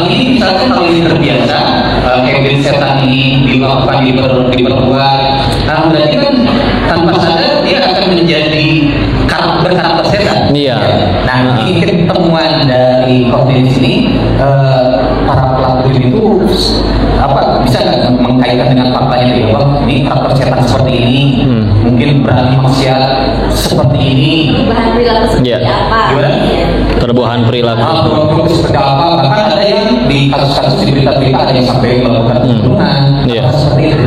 ini misalkan hal ini terbiasa, Kevin setan ini diperbuat, nah berarti kan tanpa sadar dia akan menjadi berkarakter setan. Iya. Nah ini temuan dari Corbin ini, para pelaku itu bisa nggak mengkaitkan dengan faktanya dia bahwa ini karakter setan seperti ini, mungkin berani maksiat seperti ini, perubahan perilaku seperti apa? Gimana? Perubahan perilaku. Seperti apa? Bahkan ada yang di kasus-kasus di berita-berita ada yang sampai melakukan pembunuhan, seperti itu.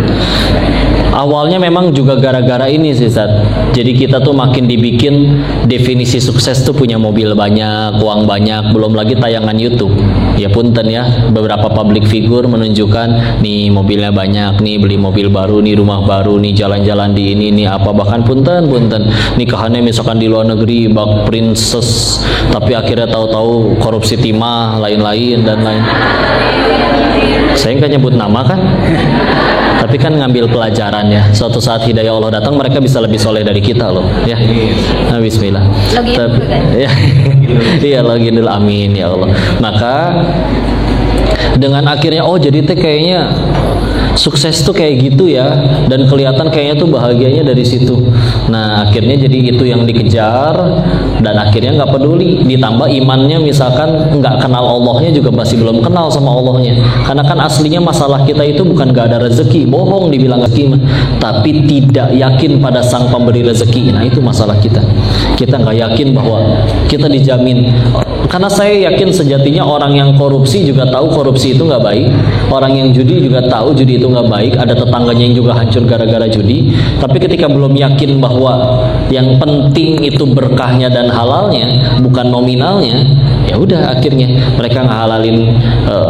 Awalnya memang juga gara-gara ini sih, Zat. Jadi kita tuh makin dibikin definisi sukses tuh punya mobil banyak, uang banyak, belum lagi tayangan YouTube. Ya punten ya, beberapa public figure menunjukkan nih mobilnya banyak, nih beli mobil baru, nih rumah baru, nih jalan-jalan di ini, nih apa, bahkan punten nikahannya misalkan di luar negeri, bak princess, tapi akhirnya tahu-tahu korupsi timah, lain-lain dan lain. Saya nggak nyebut nama kan, tapi kan ngambil pelajarannya. Suatu saat hidayah Allah datang, mereka bisa lebih soleh dari kita loh, ya. Nah, Bismillah. Iya, login dulu, amin ya Allah. Maka dengan akhirnya jadi teh kayaknya sukses tuh kayak gitu ya, dan kelihatan kayaknya tuh bahagianya dari situ. Nah akhirnya jadi itu yang dikejar, dan akhirnya nggak peduli. Ditambah imannya misalkan nggak kenal Allahnya juga masih belum kenal sama Allahnya, karena kan aslinya masalah kita itu bukan nggak ada rezeki, bohong dibilang rezeki, tapi tidak yakin pada sang pemberi rezeki. Nah itu masalah kita nggak yakin bahwa kita dijamin. Karena saya yakin sejatinya orang yang korupsi juga tahu korupsi itu nggak baik, orang yang judi juga tahu judi itu nggak baik, ada tetangganya yang juga hancur gara-gara judi. Tapi ketika belum yakin bahwa yang penting itu berkahnya dan halalnya, bukan nominalnya, ya udah akhirnya mereka ngehalalin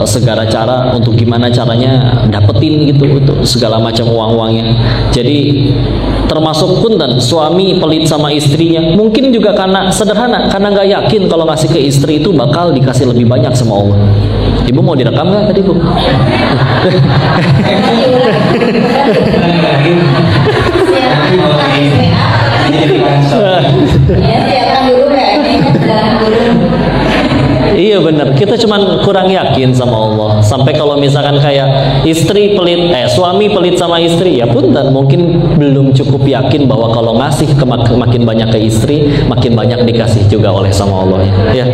segala cara untuk gimana caranya dapetin gitu untuk segala macam uang-uangnya. Jadi termasuk punten suami pelit sama istrinya, mungkin juga karena sederhana, karena nggak yakin kalau ngasih ke istri itu bakal dikasih lebih banyak sama Allah. Ibu mau direkam nggak tadi, Bu? Iya benar, kita cuman kurang yakin sama Allah. Sampai kalau misalkan kayak istri pelit, suami pelit sama istri, ya punten mungkin belum cukup yakin bahwa kalau ngasih makin banyak ke istri, makin banyak dikasih juga oleh sama Allah ya.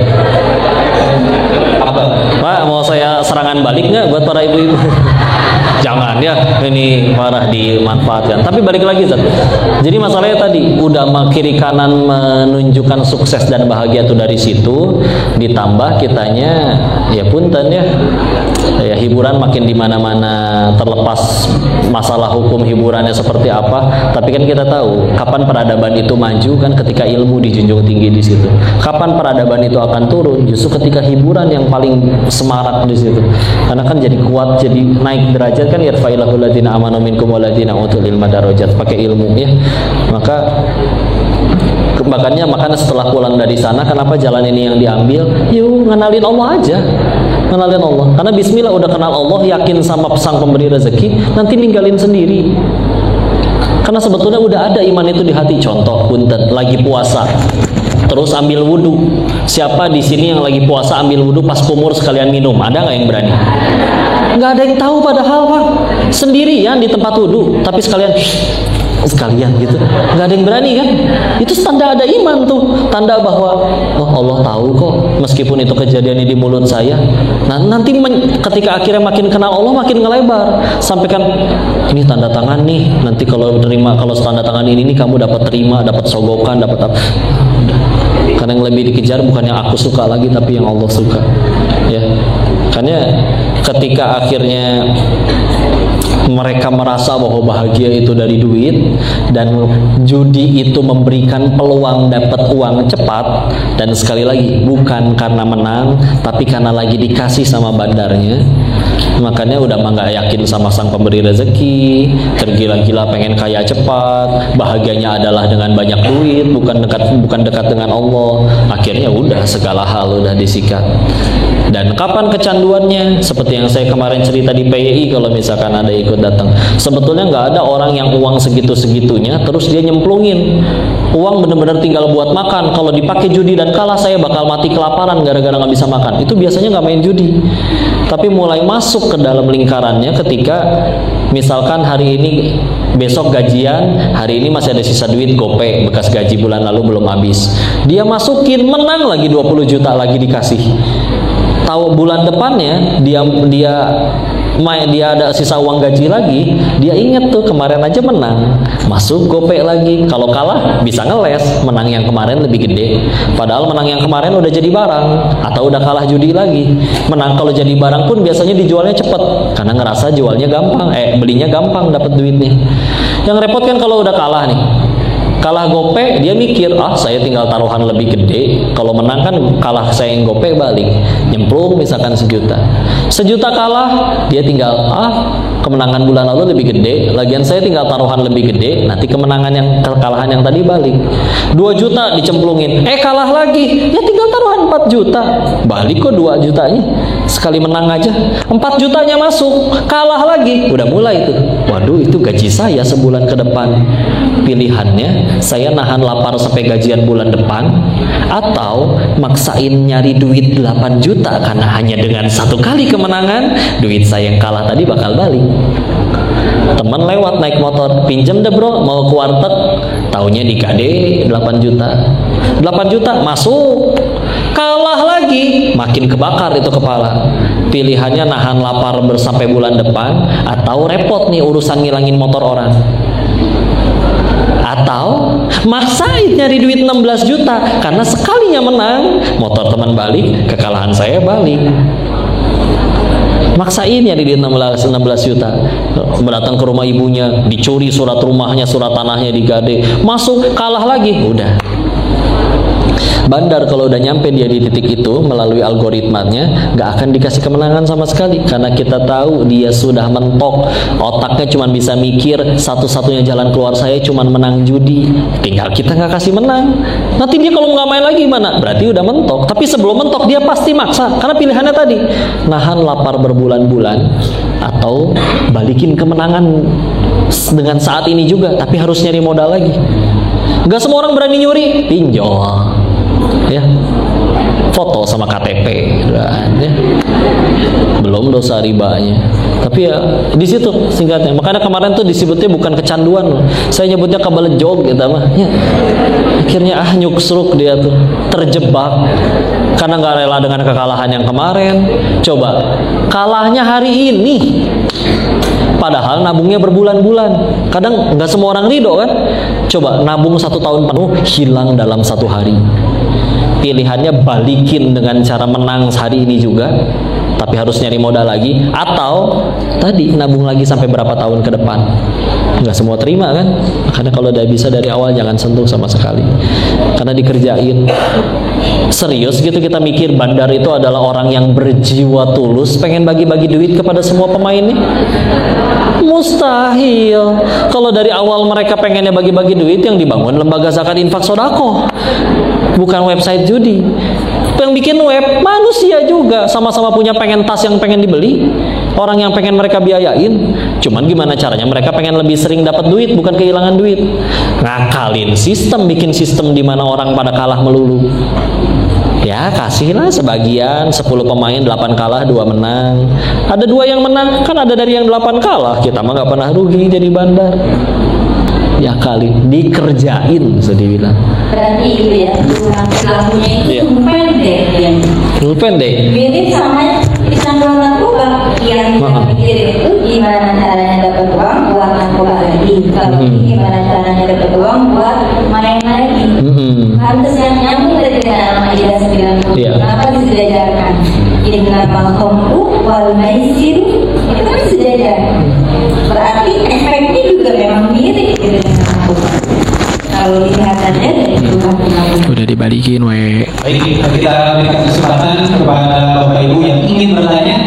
Pak, mau saya serangan balik nggak buat para ibu-ibu? Jangan ya, ini marah dimanfaatkan. Tapi balik lagi, Zat. Jadi masalahnya tadi udah kiri kanan menunjukkan sukses dan bahagia itu dari situ, ditambah kitanya ya punten ya hiburan makin di mana-mana, terlepas masalah hukum hiburannya seperti apa. Tapi kan kita tahu kapan peradaban itu maju kan ketika ilmu dijunjung tinggi di situ. Kapan peradaban itu akan turun? Justru ketika hiburan yang paling semarak di situ. Karena kan jadi kuat, jadi naik derajat kan, yarfa'illahu alladziina aamanu minkum walladzina utul ilma darajat, pakai ilmu ya. Makanya setelah pulang dari sana, kenapa jalan ini yang diambil? Yuk ngenalin Allah aja, ngenalin Allah. Karena Bismillah udah kenal Allah, yakin sama sang pemberi rezeki, nanti ninggalin sendiri. Karena sebetulnya udah ada iman itu di hati. Contoh punten, lagi puasa, terus ambil wudhu. Siapa di sini yang lagi puasa ambil wudhu pas kumur sekalian minum? Ada nggak yang berani? Nggak ada yang tahu padahal, Pak. Sendirian di tempat wudhu, tapi sekalian gitu, nggak ada yang berani kan? Itu tanda ada iman tuh, tanda bahwa Allah tahu kok meskipun itu kejadian di mulut saya. Nah nanti ketika akhirnya makin kenal Allah makin ngelebar, sampai kan ini tanda tangan nih, nanti kalau tanda tangan ini nih kamu dapat terima, dapat sogokan, dapat apa? Karena yang lebih dikejar bukan yang aku suka lagi, tapi yang Allah suka ya. Karena ketika akhirnya mereka merasa bahwa bahagia itu dari duit, dan judi itu memberikan peluang dapat uang cepat, dan sekali lagi bukan karena menang tapi karena lagi dikasih sama bandarnya, Makanya udah mah nggak yakin sama sang pemberi rezeki, tergila-gila pengen kaya cepat, bahagianya adalah dengan banyak duit, bukan dekat dengan Allah. Akhirnya udah segala hal udah disikat. Dan kapan kecanduannya? Seperti yang saya kemarin cerita di PYI, kalau misalkan ada ikut datang, sebetulnya nggak ada orang yang uang segitu-segitunya terus dia nyemplungin uang bener-bener tinggal buat makan. Kalau dipakai judi dan kalah, saya bakal mati kelaparan gara-gara nggak bisa makan. Itu biasanya nggak main judi, tapi mulai masuk ke dalam lingkarannya ketika misalkan hari ini, besok gajian, hari ini masih ada sisa duit GoPay bekas gaji bulan lalu belum habis, dia masukin, menang lagi 20 juta lagi dikasih. Tahu bulan depannya dia ada sisa uang gaji lagi, dia inget tuh kemarin aja menang, masuk GoPay lagi. Kalau kalah bisa ngeles, menang yang kemarin lebih gede, padahal menang yang kemarin udah jadi barang, atau udah kalah judi lagi. Menang kalau jadi barang pun biasanya dijualnya cepet karena ngerasa jualnya gampang, belinya gampang, dapat duitnya. Yang repot kan kalau udah kalah nih, kalah GoPay, dia mikir, saya tinggal taruhan lebih gede. Kalau menang kan kalah saya yang GoPay balik, nyemplung misalkan sejuta kalah, dia tinggal kemenangan bulan lalu lebih gede, lagian saya tinggal taruhan lebih gede, nanti kekalahan yang tadi balik. 2 juta dicemplungin, kalah lagi, ya tinggal taruhan 4 juta, balik kok 2 jutanya. Sekali menang aja 4 jutanya masuk, kalah lagi, udah mulai tuh, waduh itu gaji saya sebulan ke depan. Pilihannya, saya nahan lapar sampai gajian bulan depan, atau maksain nyari duit 8 juta karena hanya dengan 1 kali kemenangan, duit saya yang kalah tadi bakal balik. Teman lewat naik motor, pinjem deh bro, mau ke warteg, taunya digade 8 juta. 8 juta masuk, kalah lagi, makin kebakar itu kepala. Pilihannya nahan lapar sampai bulan depan, atau repot nih urusan ngilangin motor orang, atau maksain nyari duit 16 juta karena sekalinya menang, motor teman balik, kekalahan saya balik. Maksain nyari duit 16 juta, datang ke rumah ibunya, dicuri surat rumahnya, surat tanahnya digade, masuk, kalah lagi, udah. Bandar kalau udah nyampe dia di titik itu melalui algoritmanya, gak akan dikasih kemenangan sama sekali, karena kita tahu dia sudah mentok. Otaknya cuma bisa mikir, satu-satunya jalan keluar saya cuma menang judi, tinggal kita gak kasih menang. Nanti dia kalau nggak main lagi gimana? Berarti udah mentok. Tapi sebelum mentok dia pasti maksa, karena pilihannya tadi, nahan lapar berbulan-bulan atau balikin kemenangan dengan saat ini juga, tapi harus nyari modal lagi. Gak semua orang berani nyuri, pinjol, ya, foto sama KTP, ya. Belum dosa ribanya. Tapi ya di situ singkatnya. Makanya kemarin tuh disebutnya bukan kecanduan loh, saya nyebutnya kabelejog gitu mah. Ya. Akhirnya nyuksruk dia tuh, terjebak karena nggak rela dengan kekalahan yang kemarin. Coba kalahnya hari ini, padahal nabungnya berbulan-bulan. Kadang nggak semua orang ridho kan. Coba nabung 1 tahun penuh, hilang dalam 1 hari. Pilihannya balikin dengan cara menang hari ini juga, tapi harus nyari modal lagi, atau tadi nabung lagi sampai berapa tahun ke depan. Nggak semua terima kan. Karena kalau udah bisa dari awal jangan sentuh sama sekali, karena dikerjain serius gitu. Kita mikir bandar itu adalah orang yang berjiwa tulus pengen bagi-bagi duit kepada semua pemainnya. Mustahil. Kalau dari awal mereka pengennya bagi-bagi duit, yang dibangun lembaga zakat infak sodako, bukan website judi. Yang bikin web manusia juga, sama-sama punya pengen tas yang pengen dibeli, orang yang pengen mereka biayain. Cuman gimana caranya mereka pengen lebih sering dapat duit, bukan kehilangan duit. Ngakalin sistem, bikin sistem di mana orang pada kalah melulu. Ya kasihlah sebagian, 10 pemain 8 kalah 2 menang. Ada 2 yang menang, kan ada dari yang 8 kalah. Kita mah gak pernah rugi jadi bandar. Ya kali dikerjain, bisa dibilang. Berarti itu ya, lagunya itu pendek. Mirip sama kecanduan narkoba yang kita pikir itu gimana caranya dapat uang buat narkoba lagi. Kalau ini gimana caranya dapat uang buat main lagi. Harus yang nyambung dari nama Ida 90. Kenapa disejajarkan? Innamal khamru wal maisir itu kan sejajar. Berarti efeknya juga memang mirip gitu dengan narkoba. Kalau kelihatannya dari udah dibalikin we. Baik, kita berikan kesempatan kepada Bapak Ibu yang ingin bertanya.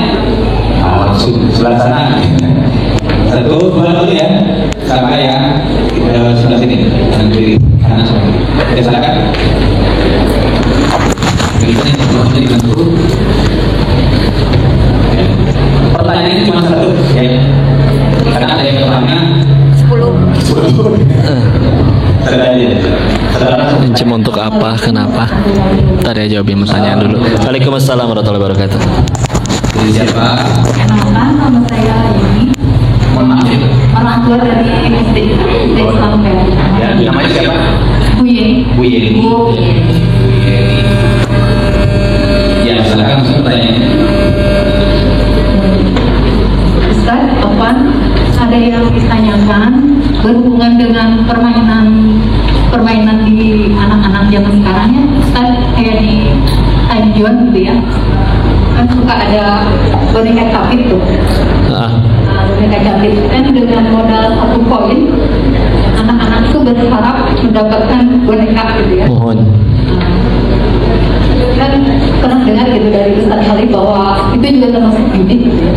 Cincin untuk apa? Kenapa? Ntar ya jawabin pertanyaan dulu. Waalaikumsalam warahmatullahi wabarakatuh. Jadi siapa? Kenalkan nama saya ini Mohon maaf itu. orang tua dari SD Islam Ya, namanya siapa? Bu Yeni. Bu Yeni. Bu Yeni. Ya, silakan langsung pertanyaannya. Ustaz, Topan, ada yang ditanyakan berhubungan dengan permainan di anak-anak zaman sekarang ya, Ustaz, kayak di Time Zone gitu ya, kan suka ada boneka capit tuh. Boneka capit kan dengan modal 1 koin, anak-anak itu berharap mendapatkan boneka gitu ya. Mohon. Kan pernah dengar gitu dari Ustaz Khalid bahwa itu juga termasuk judi gitu ya.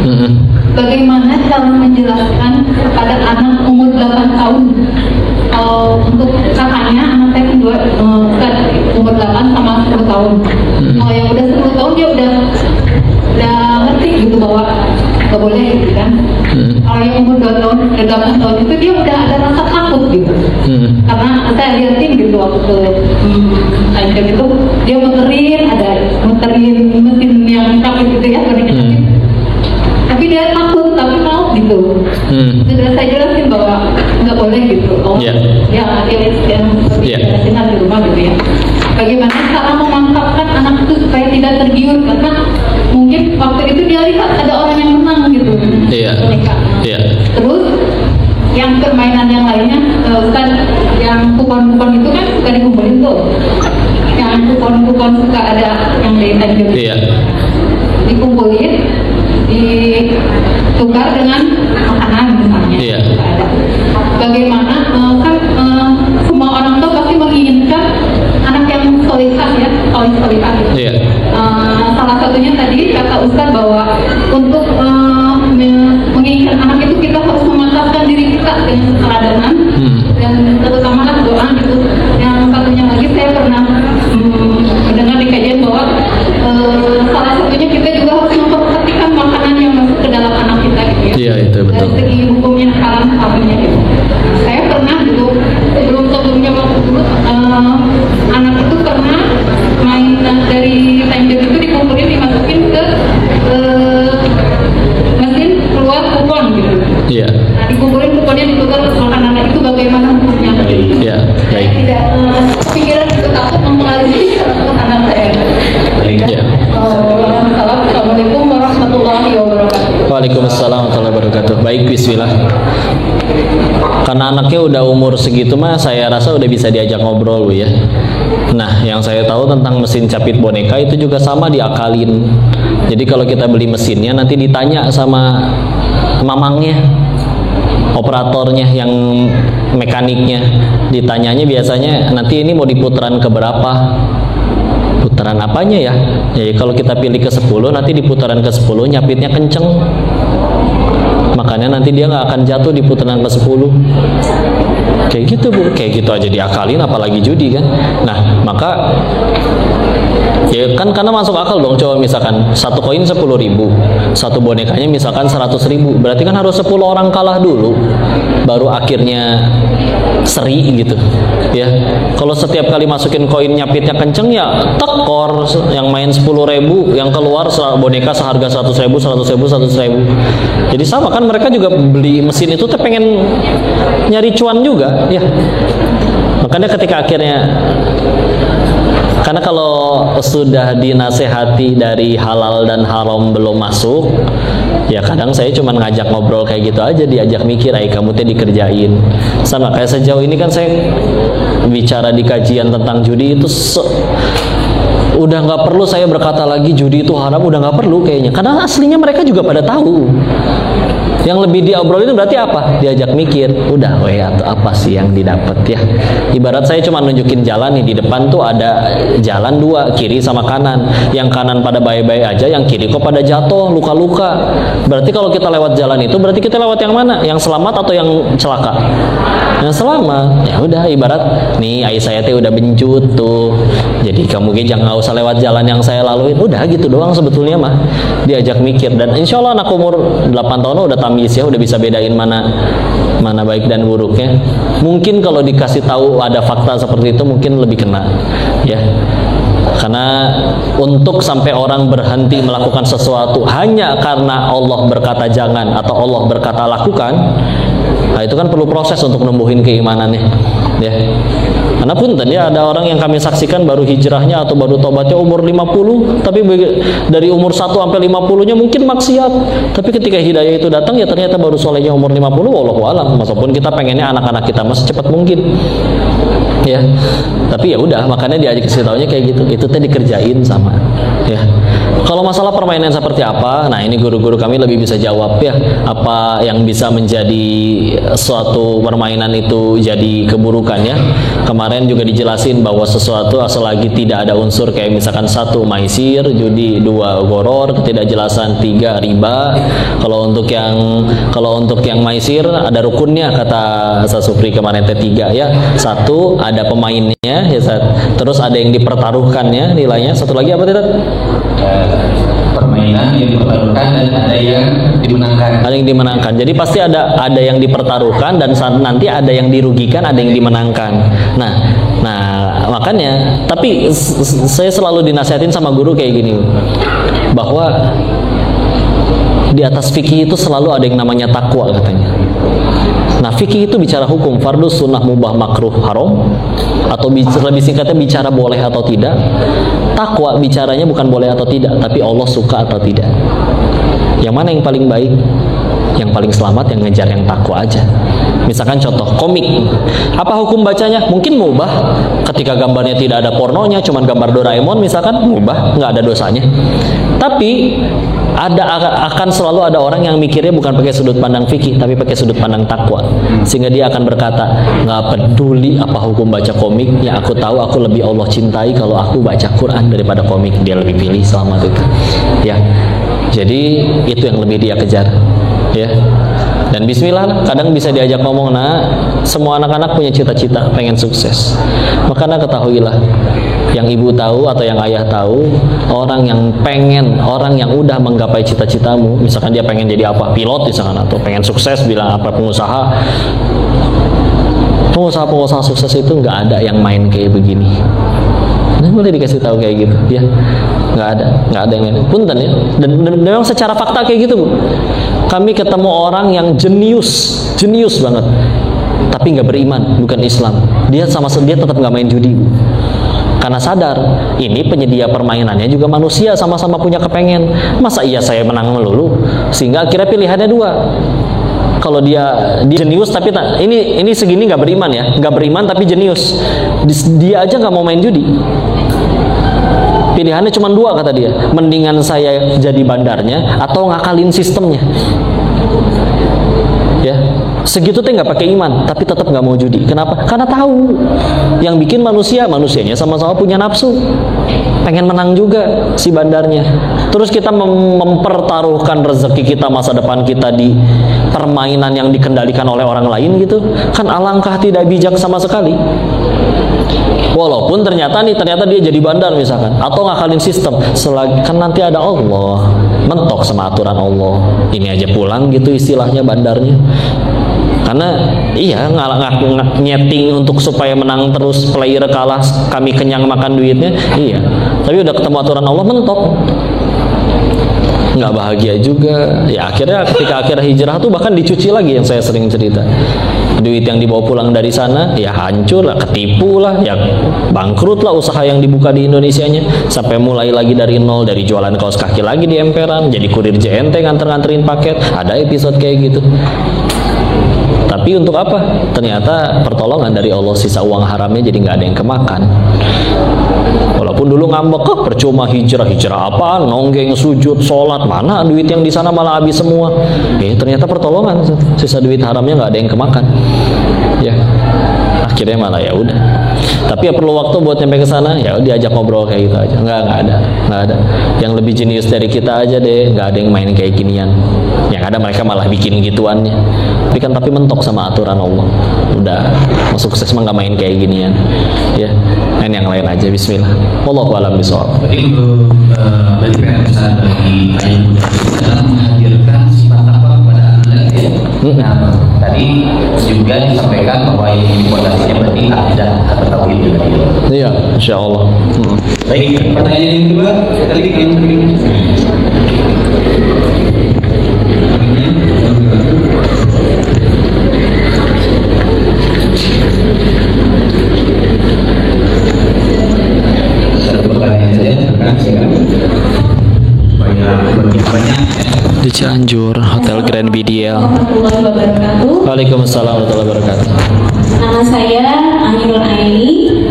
Bagaimana cara menjelaskan kepada anak umur 8 tahun untuk kakaknya anak saya kedua umur 8 sama 10 tahun. Kalau yang udah 10 tahun dia udah ngerti gitu bahwa gak boleh gitu kan. Kalau yang umur 2 tahun, 8 tahun itu dia udah ada rasa takut gitu. Karena saya liatin gitu waktu ke Thailand itu dia muterin mesin yang capit gitu ya, boneka-capit. Tapi dia takut, tapi mau gitu. Sudah saya jelasin bahwa nggak boleh gitu. Dia jelasin di rumah gitu ya. Bagaimana cara memantapkan anak itu supaya tidak tergiur, karena mungkin waktu itu dia lihat ada orang yang menang gitu. Boneka. Terus yang permainan yang lainnya, Ustaz, yang kupon-kupon itu kan suka dikumpulin tuh. Yang kupon-kupon suka ada yang dari Tanjung. Dikumpulin, ditukar dengan makanan misalnya. Bagaimana kan semua orang tuh pasti menginginkan anak yang solihah ya, solihah. Salah satunya tadi kata Ustaz bahwa untuk menginginkan anak itu kita harus mematahkan diri kita dengan keteladanan dan terutama doa gitu. Yang satunya lagi saya pernah mendengar di kajian bahwa salah satunya kita juga harus memperhatikan makanan yang masuk ke dalam anak kita gitu ya. Iya, itu betul. Dari segi hukumnya haramnya gitu. Saya pernah dulu sebelumnya waktu dulu anak itu pernah mainan dari tender itu dikumpulin dimasukin ke mesin keluar kupon gitu. Nah, dikumpulin kuponnya ditukar makanan anak itu bagaimana hukumnya? Saya tidak kepikiran itu takut mempengaruhi anak saya. Assalamualaikum warahmatullahi wabarakatuh. Waalaikumsalam warahmatullahi wabarakatuh. Baik, bismillah. Karena anaknya udah umur segitu mah saya rasa udah bisa diajak ngobrol ya. Nah, yang saya tahu tentang mesin capit boneka itu juga sama diakalin. Jadi kalau kita beli mesinnya nanti ditanya sama mamangnya, operatornya yang mekaniknya, ditanyanya biasanya nanti ini mau diputaran ke berapa, putaran apanya ya. Jadi kalau kita pilih ke 10, nanti di putaran ke 10 nyapitnya kenceng, makanya nanti dia nggak akan jatuh di putaran ke 10. Kayak gitu Bu, kayak gitu aja diakalin, apalagi judi kan. Nah, maka ya kan karena masuk akal dong. Coba misalkan satu koin 10.000, satu bonekanya misalkan 100.000, berarti kan harus 10 orang kalah dulu baru akhirnya seri gitu ya. Kalau setiap kali masukin koin nyapitnya kenceng ya tekor, yang main 10.000 yang keluar boneka seharga 100.000. Jadi sama kan, mereka juga beli mesin itu tuh pengen nyari cuan juga ya. Makanya ketika akhirnya, karena kalau sudah dinasehati dari halal dan haram belum masuk, ya kadang saya cuma ngajak ngobrol kayak gitu aja, diajak mikir, kamu teh dikerjain. Sama kayak sejauh ini kan saya bicara di kajian tentang judi itu udah nggak perlu saya berkata lagi judi itu haram, udah nggak perlu kayaknya, karena aslinya mereka juga pada tahu. Yang lebih diobrolin itu berarti apa? Diajak mikir. Udah, atau apa sih yang didapat ya? Ibarat saya cuma nunjukin jalan nih, di depan tuh ada jalan 2, kiri sama kanan. Yang kanan pada baik-baik aja, yang kiri kok pada jatuh, luka-luka. Berarti kalau kita lewat jalan itu, berarti kita lewat yang mana? Yang selamat atau yang celaka? Yang selamat. Ya udah, ibarat nih ayah saya teh udah bencut tuh. Jadi kamu jangan usah lewat jalan yang saya laluin. Udah gitu doang sebetulnya mah. Diajak mikir, dan insya Allah anak umur 8 tahun udah udah tamyiz ya, udah bisa bedain mana baik dan buruknya. Mungkin kalau dikasih tahu ada fakta seperti itu mungkin lebih kena ya. Karena untuk sampai orang berhenti melakukan sesuatu hanya karena Allah berkata jangan atau Allah berkata lakukan, nah itu kan perlu proses untuk numbuhin keimanannya ya. Karena punten ya, ada orang yang kami saksikan baru hijrahnya atau baru tobatnya umur 50, tapi dari umur 1 sampai 50-nya mungkin maksiat. Tapi ketika hidayah itu datang ya ternyata baru solehnya umur 50, wallahu alam. Meskipun kita pengennya anak-anak kita masih cepat mungkin. Ya. Tapi ya udah, makanya diajak kasih taunya kayak gitu. Itu teh dikerjain sama ya. Kalau masalah permainan seperti apa, nah ini guru-guru kami lebih bisa jawab ya. Apa yang bisa menjadi suatu permainan itu jadi keburukan ya. Kemarin juga dijelasin bahwa sesuatu selagi tidak ada unsur kayak misalkan 1 maisir, judi, 2 goror, ketidakjelasan, 3 riba. Kalau untuk yang maisir ada rukunnya kata Sasupri kemarin T3 ya. 1 ada pemainnya ya, terus ada yang dipertaruhkannya nilainya. Satu lagi apa tidak? Permainan yang dipertaruhkan dan ada yang dimenangkan. Ada yang dimenangkan. Jadi pasti ada yang dipertaruhkan dan nanti ada yang dirugikan, ada yang dimenangkan. Nah makanya. Tapi saya selalu dinasihatin sama guru kayak gini, bahwa di atas fikih itu selalu ada yang namanya takwa katanya. Nah fikih itu bicara hukum, fardu, sunnah, mubah, makruh, haram, atau lebih singkatnya bicara boleh atau tidak. Takwa bicaranya bukan boleh atau tidak, tapi Allah suka atau tidak. Yang mana yang paling baik? Yang paling selamat yang ngejar yang takwa aja. Misalkan contoh komik, apa hukum bacanya? Mungkin mubah ketika gambarnya tidak ada pornonya, cuman gambar Doraemon misalkan, mubah, nggak ada dosanya. Tapi akan selalu ada orang yang mikirnya bukan pakai sudut pandang fikih, tapi pakai sudut pandang takwa, sehingga dia akan berkata, nggak peduli apa hukum baca komik, yang aku tahu aku lebih Allah cintai kalau aku baca Quran daripada komik. Dia lebih pilih selamat itu ya. Jadi itu yang lebih dia kejar ya. Dan bismillah, kadang bisa diajak ngomong, nah semua anak-anak punya cita-cita pengen sukses. Makanya ketahuilah, yang ibu tahu atau yang ayah tahu, orang yang udah menggapai cita-citamu, misalkan dia pengen jadi apa, pilot misalkan, atau pengen sukses, bilang apa, pengusaha sukses itu nggak ada yang main kayak begini. Nah, boleh dikasih tahu kayak gitu ya, nggak ada yang lain. Punten ya. Dan memang secara fakta kayak gitu Bu. Kami ketemu orang yang jenius banget, tapi nggak beriman, bukan Islam. Dia tetap nggak main judi Bu. Karena sadar ini penyedia permainannya juga manusia, sama-sama punya kepengen. Masa iya saya menang melulu? Sehingga akhirnya pilihannya 2. Kalau dia jenius tapi ini segini nggak beriman ya, nggak beriman tapi jenius. Dia aja nggak mau main judi. Pilihannya cuma 2 kata dia. Mendingan saya jadi bandarnya atau ngakalin sistemnya. Ya, segitu teh nggak pakai iman, tapi tetap nggak mau judi. Kenapa? Karena tahu yang bikin manusianya sama-sama punya nafsu, pengen menang juga si bandarnya. Terus kita mempertaruhkan rezeki kita, masa depan kita di permainan yang dikendalikan oleh orang lain gitu, kan alangkah tidak bijak sama sekali. Walaupun ternyata dia jadi bandar misalkan, atau ngakalin sistem, kan nanti ada Allah, mentok sama aturan Allah. Ini aja pulang gitu istilahnya bandarnya. Karena iya nyeting untuk supaya menang terus, player kalah, kami kenyang makan duitnya, iya. Tapi udah ketemu aturan Allah mentok. Nggak bahagia juga. Ya akhirnya ketika akhir hijrah tuh bahkan dicuci lagi, yang saya sering cerita. Duit yang dibawa pulang dari sana ya hancur lah, ketipu lah, ya bangkrut lah usaha yang dibuka di Indonesianya, sampai mulai lagi dari nol, dari jualan kaos kaki lagi di emperan, jadi kurir JNT nganter-nganterin paket. Ada episode kayak gitu. Tapi untuk apa? Ternyata pertolongan dari Allah, sisa uang haramnya jadi nggak ada yang kemakan. Walaupun dulu ngambek, percuma hijrah apaan, nonggeng, sujud, sholat, mana duit yang di sana malah habis semua. Ternyata pertolongan, sisa duit haramnya nggak ada yang kemakan. Ya, akhirnya malah ya udah. Tapi ya perlu waktu buat nyampe ke sana, ya diajak ngobrol kayak gitu aja. Nggak ada. Yang lebih jenius dari kita aja deh, nggak ada yang main kayak ginian. Yang ada mereka malah bikin gituannya. Tapi mentok sama aturan Allah. Udah, mau sukses mah nggak main kayak ginian. Ya, main yang lain aja. Bismillah. Wallahu a'lam bishawab. Jadi untuk bagi pesan bagi ayah muda dalam menghadirkan sifat takwa kepada anak Nah, tadi juga disampaikan bahwa ini fondasinya berarti akidah atau tauhid juga. Iya, insya Allah. Baik, pertanyaan yang kedua, tadi yang kedua. Satu pertanyaan saja, kan sekarang. Banyak. Di Cianjur, Hotel Grand BDL. Warahmatullahi wabarakatuh. Waalaikumsalam warahmatullahi wabarakatuh. Nama saya Ainul Aini.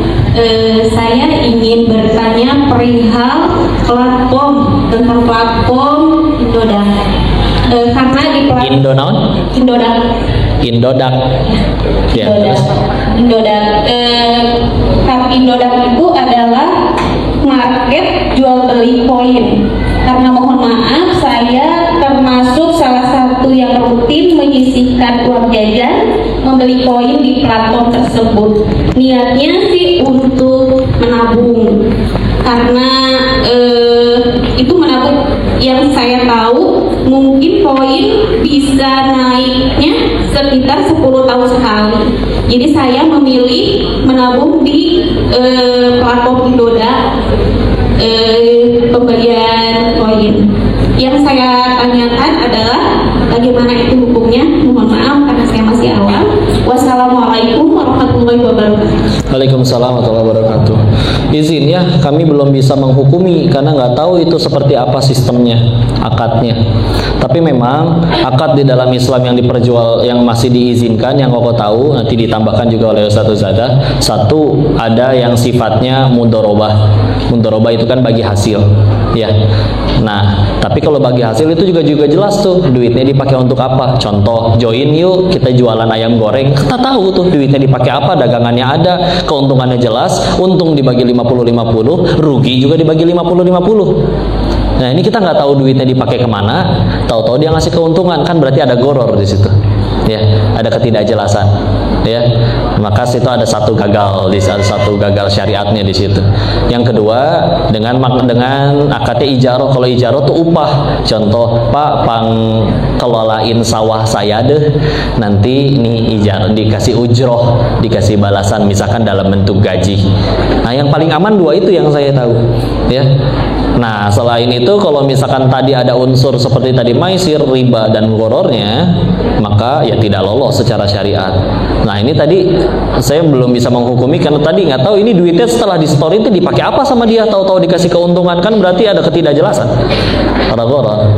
Saya ingin bertanya perihal tentang platform Indodax. Karena di platform Indodax. Indodax. Ya, terus? Indodax itu adalah market jual beli koin. Karena mohon maaf, saya termasuk salah satu yang rutin menyisihkan uang jajan membeli koin di platform tersebut. Niatnya sih untuk menabung, karena itu menabung yang saya tahu mungkin koin bisa naiknya sekitar 10 tahun sekali. Jadi saya memilih menabung di platform Indodax pembelian koin. Yang saya tanyakan adalah bagaimana itu hukumnya? Mohon maaf karena saya masih awam. Wassalamualaikum warahmatullahi wabarakatuh. Waalaikumsalam warahmatullahi wabarakatuh. Izin ya, kami belum bisa menghukumi karena nggak tahu itu seperti apa sistemnya, akadnya. Tapi memang akad di dalam Islam yang masih diizinkan, yang koko tahu, nanti ditambahkan juga oleh Ustaz Uzadah. Satu, ada yang sifatnya mudorobah. Mudorobah itu kan bagi hasil, ya. Nah, tapi kalau bagi hasil itu juga jelas tuh duitnya dipakai untuk apa. Contoh, join yuk kita jualan ayam goreng. Kita tahu tuh duitnya dipakai apa, dagangannya ada, keuntungannya jelas, untung dibagi 50-50, rugi juga dibagi 50-50. Nah, ini kita nggak tahu duitnya dipakai kemana, tahu-tahu dia ngasih keuntungan, kan berarti ada goror di situ, ya, ada ketidakjelasan, ya. Maka situ ada satu gagal syariatnya di situ. Yang kedua, dengan akadnya ijaroh. Kalau ijaroh tuh upah. Contoh, Pak, kelolain sawah saya deh, nanti ini ijaroh dikasih ujroh, dikasih balasan, misalkan dalam bentuk gaji. Nah, yang paling aman dua itu yang saya tahu, ya. Nah, selain itu kalau misalkan tadi ada unsur seperti tadi maisir, riba dan gorornya, maka ya tidak lolos secara syariat. Nah, ini tadi saya belum bisa menghukumi karena tadi nggak tahu ini duitnya setelah di store itu dipakai apa sama dia, tahu-tahu dikasih keuntungan, kan berarti ada ketidakjelasan, ada goror.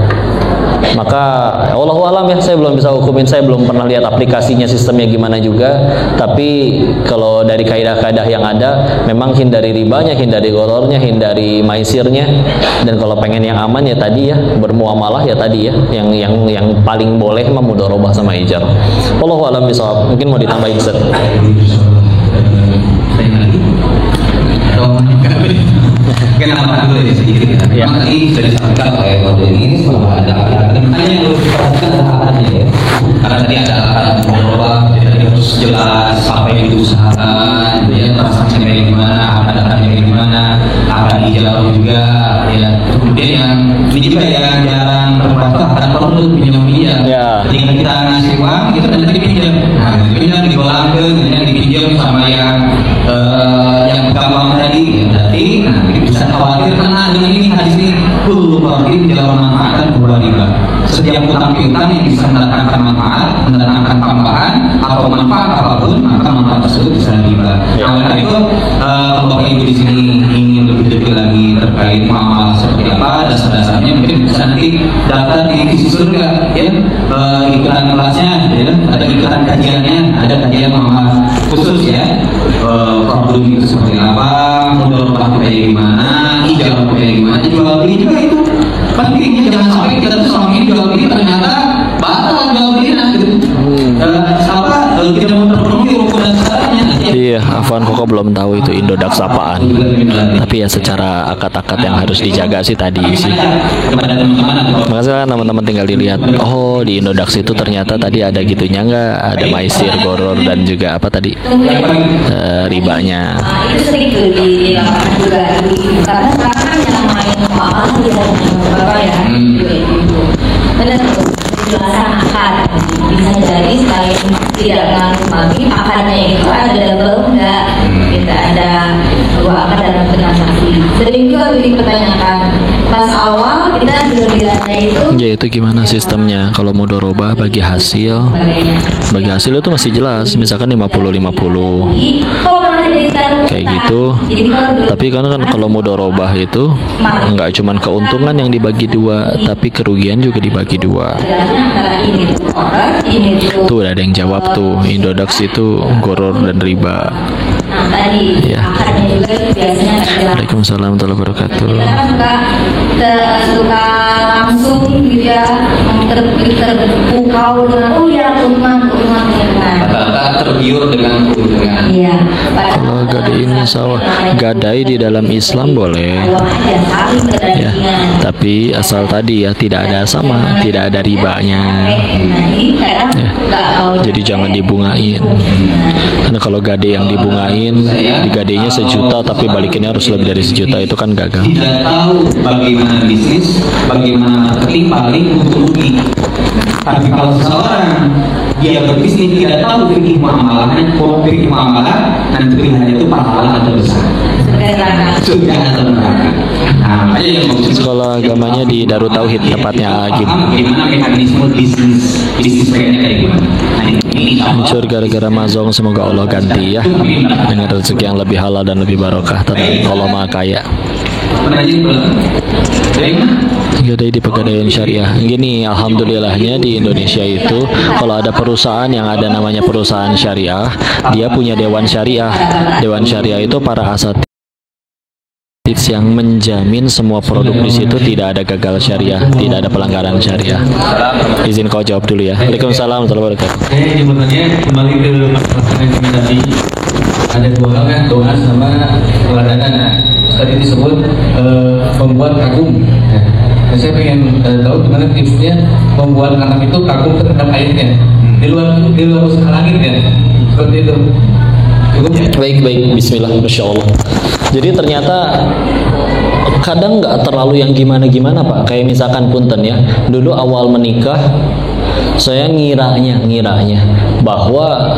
Maka wallahu alam ya, saya belum bisa hukumin, saya belum pernah lihat aplikasinya sistemnya gimana juga. Tapi kalau dari kaidah-kaidah yang ada, memang hindari ribanya, hindari gorornya, hindari maisirnya. Dan kalau pengen yang aman ya tadi ya, bermuamalah ya tadi ya, yang paling boleh memudorobah sama ijar. Wallahu alam bisawab. Mungkin mau ditambahin Ustaz. Kenapa dulu ya sedikit ya? Memang tadi sudah disampaikan oleh Kode ini bahwa ada makanya yang harus diperhatikan adalah akadnya ya. Karena tadi ada akad berubah, jadi harus jelas apa yang diusahakan, ya transaksinya kayak gimana, akad-akadnya kayak gimana, akad dijalur juga, ya. Kemudian yang ini juga yang jarang terpantau akad perlu pinjam-pinjam. Ketika kita ngasih uang, itu nanti dipinjam, dipinjam digolangkan, kemudian dipinjam sama yang pegang uang tadi, berarti bisa khawatir karena dengan ini hadis ini kullu qardin dalam manfaatan dua riba. Setiap utang piutang yang bisa mendatangkan manfaat, mendatangkan tambahan atau manfaat apapun, maka manfaat tersebut bisa riba. Nah, oleh itu kalau Bapak Ibu di sini ingin lebih detail lagi terkait muamalah seperti apa, dasar-dasarnya mungkin bisa nanti daftar di Visi Surga, ya, iklan kelasnya, ya, ada iklan kajiannya, ada kajian muamalah khusus ya. Problem itu seperti apa, modal rumah kayak gimana, hijau kayak gimana, jual beli juga itu pentingnya. Jangan sampai kita tuh selama ini jual beli ternyata batal jual beli gitu. Tidak memenuhi rukun dan syaratnya. Iya, Afwan kok belum tahu itu Indodax apaan. Tapi ya secara akad-akad yang harus dijaga sih tadi sih. Makanya teman-teman tinggal dilihat. Oh, di Indodax itu ternyata tadi ada gitunya nggak? Ada maisir, goror dan juga apa tadi ribanya. Itu sering tuh di lapangan juga. Karena sekarang yang main muamalah tidak hanya bapak ya. Benar tuh. dilaksanakan. Bisa jadi selain tidak mengandung mami, akarnya itu ada double enggak, kita ada 2 akar dalam transaksi. Sering juga dipertanyakan pas awal kita bilangnya itu. Ya itu gimana sistemnya? Kalau mudharabah bagi hasil itu masih jelas, misalkan 50-50 kayak gitu. Tapi kan kalau mudharabah itu nggak cuman keuntungan yang dibagi 2, tapi kerugian juga dibagi 2. Tuh udah ada yang jawab tuh, Indodax itu goror dan riba. Ya. Waalaikumsalam warahmatullahi wabarakatuh. Suka langsung gitu ya, terpukau dengan keuntungan. Rata-rata tergiur dengan keuntungan. Iya. Kalau gadai ini sawah, gadai di dalam Islam boleh. Ya, tapi asal tadi ya tidak ada sama, tidak ada ribanya. Ya, jadi jangan dibungain. Karena kalau gadai yang dibungain, digadainya 1 juta tapi balikinnya harus lebih dari 1 juta, itu kan gagal. Tidak tahu bagaimana bisnis, bagaimana marketing, paling untung rugi. Tapi kalau seseorang dia berbisnis tidak tahu fikih muamalah, nanti pilihannya itu pahala atau besar. Surga atau neraka. Nah, yang sekolah agamanya di Darut Tauhid tepatnya Agim. Bagaimana mekanisme bisnis baiknya kayak gimana? Nah, ini hancur gara-gara mazong, semoga Allah ganti ya dengan rezeki yang lebih halal dan lebih barokah. Allah Maha Kaya. Gadai di Pegadaian Syariah. Gini, alhamdulillahnya di Indonesia itu kalau ada perusahaan yang ada namanya perusahaan syariah, dia punya dewan syariah. Dewan syariah itu para asatidz yang menjamin semua produk di situ tidak ada gagal syariah, tidak ada pelanggaran syariah. Izin kau jawab dulu ya. Waalaikumsalam warahmatullahi wabarakatuh. Sebenarnya kembali ke pertanyaan kami tadi, ada 2 hal kan, doa sama peladanan. Tadi disebut membuat kagum. Nah, saya pengen tahu gimana tipsnya membuat anak itu kagum terhadap airnya di luar usaha langit ya, seperti itu. Cukup ya? Baik, bismillah, masya Allah. Jadi ternyata kadang nggak terlalu yang gimana-gimana Pak. Kayak misalkan punten ya, dulu awal menikah saya ngiranya bahwa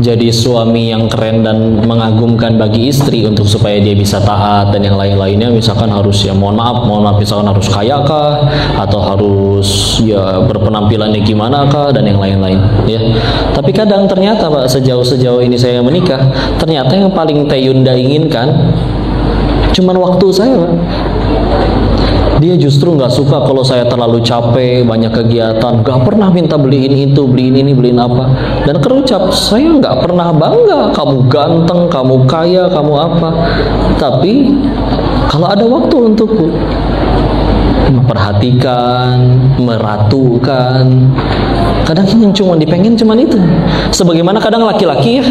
jadi suami yang keren dan mengagumkan bagi istri untuk supaya dia bisa taat dan yang lain-lainnya, misalkan harus ya mohon maaf misalkan harus kaya kah, atau harus ya berpenampilannya gimana kah, dan yang lain-lain ya. Tapi kadang ternyata Pak, sejauh ini saya menikah, ternyata yang paling Teh Yunda inginkan cuman waktu saya Pak. Dia justru nggak suka kalau saya terlalu capek, banyak kegiatan, nggak pernah minta beliin itu, beliin ini, beliin apa. Dan kerucap, saya nggak pernah bangga, kamu ganteng, kamu kaya, kamu apa. Tapi kalau ada waktu untukku, memperhatikan, meratukan, kadang yang cuma dipengen cuman itu. Sebagaimana kadang laki-laki ya,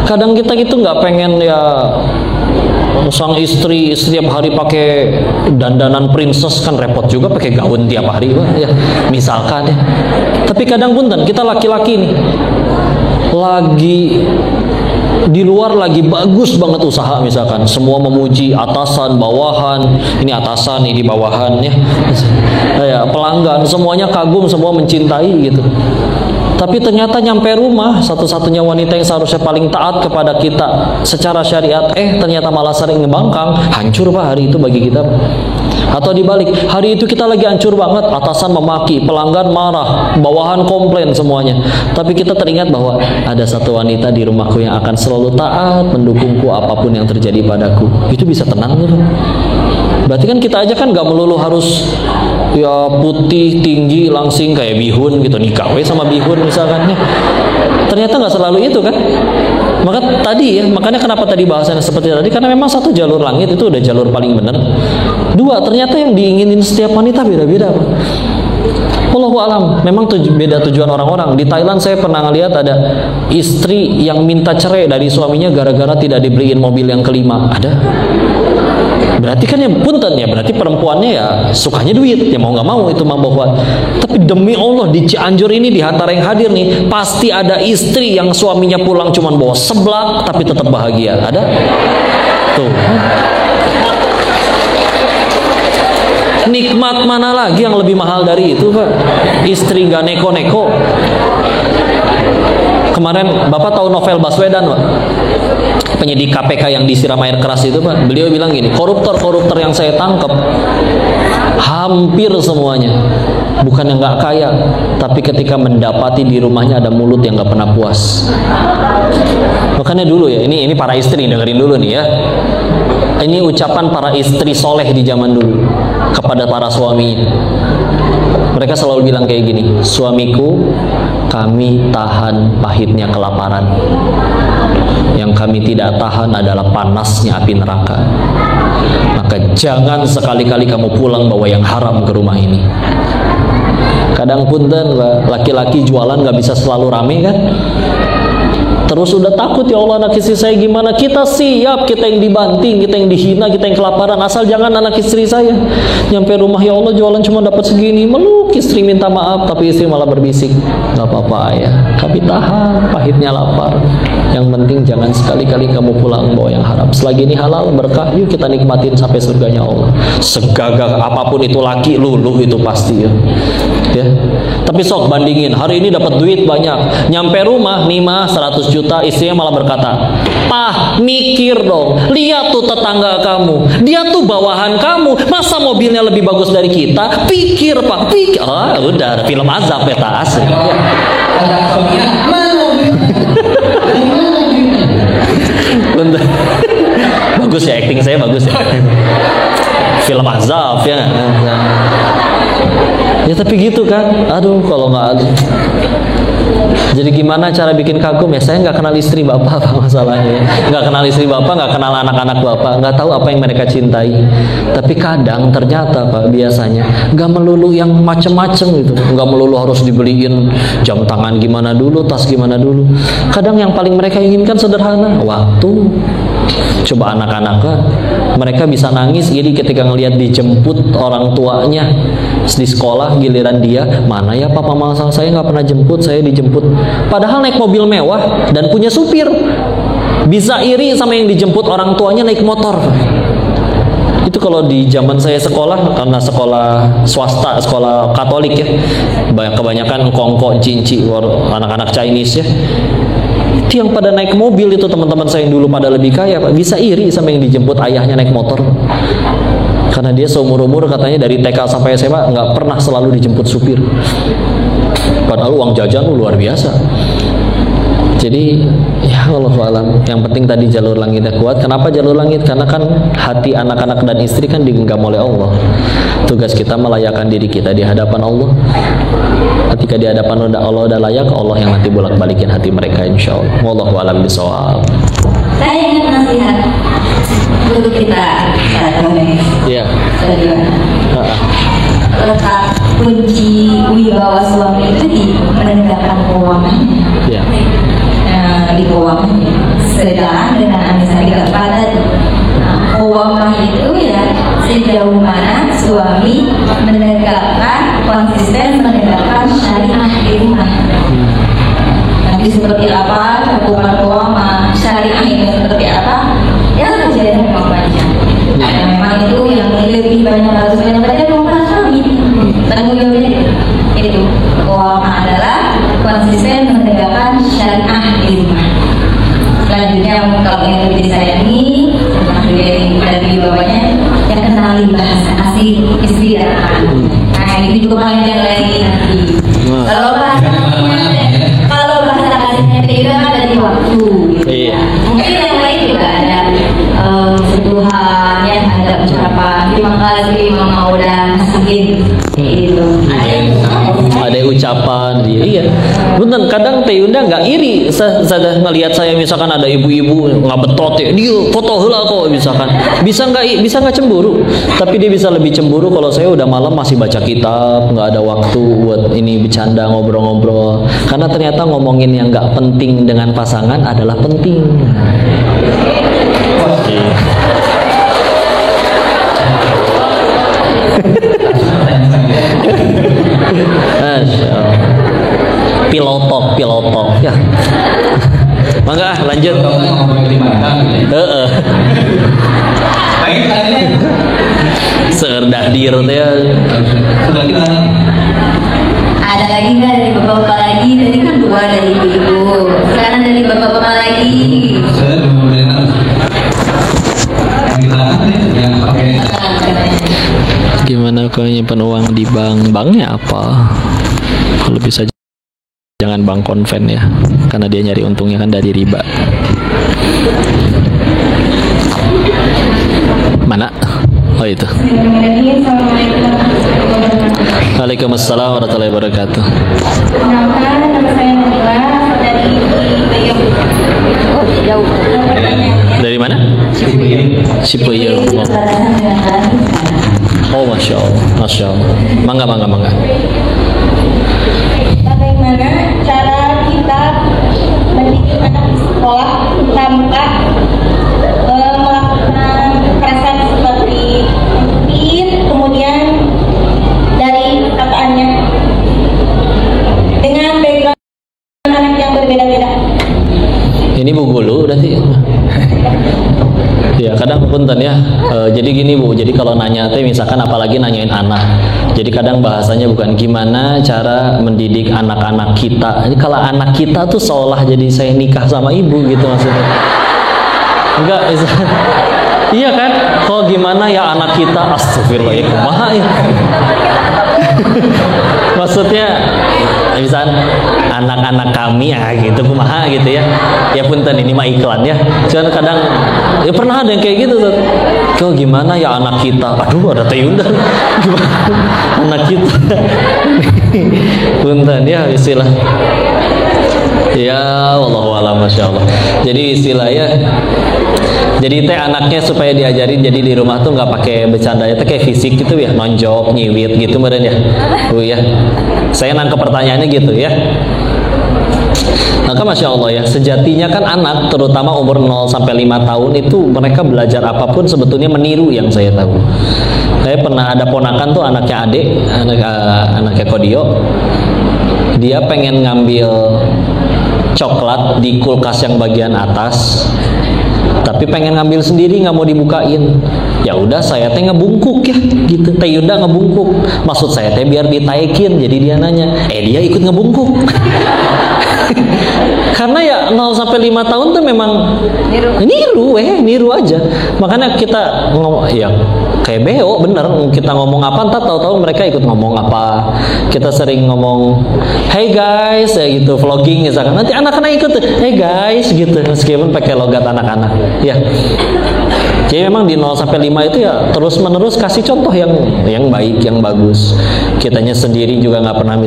kadang kita gitu nggak pengen ya sang istri setiap hari pakai dandanan princess, kan repot juga pakai gaun tiap hari ya, misalkan ya. Tapi kadang punten kita laki-laki nih lagi di luar lagi bagus banget usaha, misalkan semua memuji atasan, bawahan, ini atasan, ini bawahan ya, pelanggan semuanya kagum, semua mencintai gitu. Tapi ternyata nyampe rumah, satu-satunya wanita yang seharusnya paling taat kepada kita secara syariat, ternyata malah sering ngebangkang. Hancur Pak hari itu bagi kita. Atau dibalik, hari itu kita lagi hancur banget, atasan memaki, pelanggan marah, bawahan komplain semuanya. Tapi kita teringat bahwa ada satu wanita di rumahku yang akan selalu taat, mendukungku apapun yang terjadi padaku. Itu bisa tenang gitu. Berarti kan kita aja kan gak melulu harus ya putih, tinggi, langsing kayak bihun gitu, nikah sama bihun misalkan ya. Ternyata gak selalu itu kan. Maka tadi ya, makanya kenapa tadi bahasannya seperti tadi, karena memang satu jalur langit itu udah jalur paling benar. 2, ternyata yang diinginin setiap wanita beda-beda Pak. Wallahu alam, memang beda tujuan orang-orang. Di Thailand saya pernah ngeliat ada istri yang minta cerai dari suaminya gara-gara tidak dibeliin mobil yang kelima. Ada. Berarti kan yang punten ya, berarti perempuannya ya sukanya duit, ya mau nggak mau itu mah bahwa. Tapi demi Allah di Cianjur ini, di antara yang hadir nih, pasti ada istri yang suaminya pulang cuman bawa seblak tapi tetap bahagia. Ada? Tuh. Nikmat mana lagi yang lebih mahal dari itu, Pak? Istri nggak neko-neko. Kemarin Bapak tahu novel Baswedan, Pak? Penyidik KPK yang disiram air keras itu, Pak. Beliau bilang gini, koruptor-koruptor yang saya tangkap hampir semuanya bukan yang nggak kaya, tapi ketika mendapati di rumahnya ada mulut yang nggak pernah puas. Makanya dulu ya, ini para istri dengerin dulu nih ya. Ini ucapan para istri soleh di zaman dulu kepada para suaminya. Mereka selalu bilang kayak gini, suamiku, kami tahan pahitnya kelaparan. Yang kami tidak tahan adalah panasnya api neraka. Maka jangan sekali-kali kamu pulang bawa yang haram ke rumah ini. Kadang punten, laki-laki jualan gak bisa selalu rame kan? Terus udah takut, ya Allah anak istri saya gimana? Kita siap, kita yang dibanting, kita yang dihina, kita yang kelaparan. Asal jangan anak istri saya. Nyampe rumah, ya Allah jualan cuma dapat segini. Meluk istri minta maaf, tapi istri malah berbisik, gak apa-apa ya, kami tahan pahitnya lapar. Yang penting jangan sekali-kali kamu pulang bawa yang haram. Selagi ini halal berkah, yuk kita nikmatin sampai surganya Allah. Segagah apapun itu laki, luluh itu pasti ya. Tapi sok bandingin, hari ini dapat duit banyak, nyampe rumah nih mah 100 juta, istrinya malah berkata, "Pah, mikir dong, lihat tuh tetangga kamu, dia tuh bawahan kamu, masa mobilnya lebih bagus dari kita? Pikir Pak, pikir." Oh udah, film azab ya, tak asli. Ada suaminya, mana? Bentar. Bagus ya, acting saya bagus ya. Film azab ya. Ya tapi gitu kan, aduh kalau nggak ada. Jadi gimana cara bikin kagum ya? Saya nggak kenal istri bapak, apa masalahnya? Nggak kenal istri bapak, nggak kenal anak-anak bapak, nggak tahu apa yang mereka cintai. Tapi kadang ternyata Pak, biasanya nggak melulu yang macem-macem gitu, nggak melulu harus dibeliin jam tangan gimana dulu, tas gimana dulu. Kadang yang paling mereka inginkan sederhana, waktu. Coba anak-anak kan, mereka bisa nangis jadi ketika ngelihat dijemput orang tuanya di sekolah, giliran dia, mana ya papa mama saya nggak pernah jemput, saya dijemput. Padahal naik mobil mewah dan punya supir. Bisa iri sama yang dijemput orang tuanya naik motor. Itu kalau di zaman saya sekolah, karena sekolah swasta, sekolah Katolik ya, kebanyakan kongko, cinci, anak-anak Chinese ya. Itu yang pada naik mobil itu teman-teman saya yang dulu pada lebih kaya Pak, bisa iri sama yang dijemput ayahnya naik motor. Karena dia seumur-umur katanya dari TK sampai SMA nggak pernah selalu dijemput supir. Padahal uang jajan luar biasa. Jadi ya Allah alam, yang penting tadi jalur langitnya kuat. Kenapa jalur langit? Karena kan hati anak-anak dan istri kan digenggam oleh Allah. Tugas kita melayakkan diri kita di hadapan Allah. Ketika di hadapan Allah udah layak, Allah yang nanti bolak-balikin hati mereka insya Allah. Wallahu a'lam bishawab. Saya ingin nasihat untuk kita saat ini. Iya. Letak kunci wibawa suami itu di menegakkan keuangan. Iya. Di keuangan sejalan dengan Anissa tidak pada keuangan itu ya sejauh mana suami menegakkan konsisten menegakkan syariah di rumah. Nanti seperti apa hukuman keuangan syariah ini seperti apa ya kejadian memang banyak. Ada memang itu yang lebih banyak harus banyak daripada suami. Tanggung jawabnya itu keuangan adalah konsisten menegakkan syariah di rumah. Selanjutnya kalau yang lebih disayangi dari bawahnya yang kenali bahasa asing istri dan anak. Nah ini juga panjang lagi nanti. Kalau bahasa asingnya beda ada di waktu. Gitu. Mungkin yang lain juga ada sentuhan yang ada ucapan terima kasih mama udah kasihin itu. Ada ucapan, iya. Bener, kadang Teh Yunda nggak iri. Saya ngelihat saya misalkan ada ibu-ibu nggak betot ya, dia foto heula kok misalkan. Bisa nggak cemburu? Tapi dia bisa lebih cemburu kalau saya udah malam masih baca kitab, nggak ada waktu buat ini bercanda ngobrol-ngobrol. Karena ternyata ngomongin yang nggak penting dengan pasangan adalah penting. Pilotok ya. Mangga lanjut. Seur dahdir teh. Sudah kita Ada lagi nggak dari bapak-bapak lagi? Tadi kan 2 dari ibu. Sekarang dari bapak-bapak lagi. saya belum benar. Yang kita yang pakai Gimana kalau nyimpan uang di bank? Banknya apa? Kalau bisa jangan bank konven ya, karena dia nyari untungnya kan dari riba. Mana? Oh itu. Waalaikumsalam warahmatullahi wabarakatuh. Nama saya Nabila dari Bayam. Jauh. Dari mana? Cipayung. Oh, masya Allah, masya Allah. Mangga. Bagaimana cara kita mendidik anak di sekolah tanpa melakukan kekerasan seperti beat, kemudian dari perkataannya dengan background anak yang berbeda-beda. Ini Bu Gulu berarti. Ya kadang punten ya. Jadi gini Bu, jadi kalau nanya teh misalkan apalagi nanyain anak. Jadi kadang bahasanya bukan gimana cara mendidik anak-anak kita. Jadi kalau anak kita tuh seolah jadi saya nikah sama ibu gitu maksudnya. Enggak, iya kan? Kalau gimana ya anak kita, astagfirullah ya kumaha ya. Maksudnya misalnya anak-anak kami ya gitu kumaha gitu ya. Ya punten ini mah iklan ya. Cuman kadang ya pernah ada yang kayak gitu tuh. Kau gimana ya anak kita? Aduh ada teh undang. Gimana anak kita? Punten ya istilah. Ya wallahu a'lam, masya Allah. Jadi istilahnya, jadi teh anaknya supaya diajarin jadi di rumah tuh nggak pakai bercanda ya, kayak fisik gitu ya, nonjok, nyiwit gitu meren ya. Oh ya, saya nangkep pertanyaannya gitu ya. Maka masya Allah ya, sejatinya kan anak terutama umur 0 sampai 5 tahun itu mereka belajar apapun sebetulnya meniru yang saya tahu. Saya pernah ada ponakan tuh anaknya adik, anaknya Kodio. Dia pengen ngambil coklat di kulkas yang bagian atas, tapi pengen ngambil sendiri nggak mau dibukain. Ya udah saya teh ngebungkuk ya gitu. Teh Yuda ngebungkuk. Maksud saya teh biar ditaikin. Jadi dia nanya, dia ikut ngebungkuk. Karena ya 0 sampai 5 tahun tuh memang niru aja. Makanya kita ngomong ya kayak beo bener, kita ngomong apa entar tahu-tahu mereka ikut ngomong apa. Kita sering ngomong hey guys ya gitu, vlogging misalkan, nanti anak-anak ikut hey guys gitu, meskipun pakai logat anak-anak ya. Jadi memang di 0 sampai 5 itu ya terus-menerus kasih contoh yang baik, yang bagus. Kitanya sendiri juga nggak pernah